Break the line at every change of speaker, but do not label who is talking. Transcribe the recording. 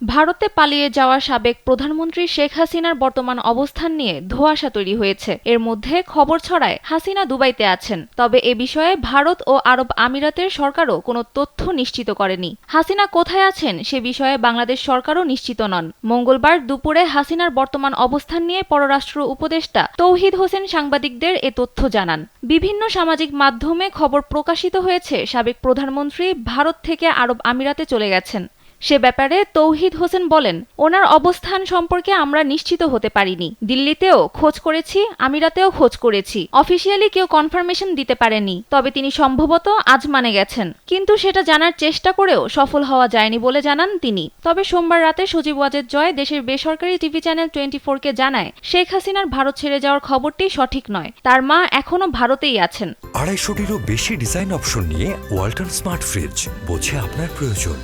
ভারতে পালিয়ে যাওয়া সাবেক প্রধানমন্ত্রী শেখ হাসিনার বর্তমান অবস্থান নিয়ে ধোঁয়াশা তৈরি হয়েছে। এর মধ্যে খবর ছড়ায় হাসিনা দুবাইতে আছেন, তবে এ বিষয়ে ভারত ও আরব আমিরাতের সরকারও কোনো তথ্য নিশ্চিত করেনি। হাসিনা কোথায় আছেন সে বিষয়ে বাংলাদেশ সরকারও নিশ্চিত নন। মঙ্গলবার দুপুরে হাসিনার বর্তমান অবস্থান নিয়ে পররাষ্ট্র উপদেষ্টা তৌহিদ হোসেন সাংবাদিকদের এ তথ্য জানান। বিভিন্ন সামাজিক মাধ্যমে খবর প্রকাশিত হয়েছে সাবেক প্রধানমন্ত্রী ভারত থেকে আরব আমিরাতে চলে গেছেন। সে ব্যাপারে তৌহিদ হোসেন বলেন, ওনার অবস্থান সম্পর্কে আমরা নিশ্চিত হতে পারিনি। দিল্লিতেও খোঁজ করেছি, আমিরাতেও খোঁজ করেছি, অফিসিয়ালি কেউ কনফার্মেশন দিতে পারেনি। তবে তিনি সম্ভবত আজমানে গেছেন, কিন্তু সেটা জানার চেষ্টা করেও সফল হওয়া যায়নি বলে জানান তিনি। তবে সোমবার রাতে সজীব ওয়াজেদ জয় দেশের বেসরকারি টিভি চ্যানেল 24-কে জানায়, শেখ হাসিনার ভারত ছেড়ে যাওয়ার খবরটি সঠিক নয়, তার মা এখনও ভারতেই আছেন।
250-টিরও বেশি ডিজাইন অপশন নিয়ে ওয়ালটন স্মার্ট ফ্রিজ, বোঝে আপনার প্রয়োজন।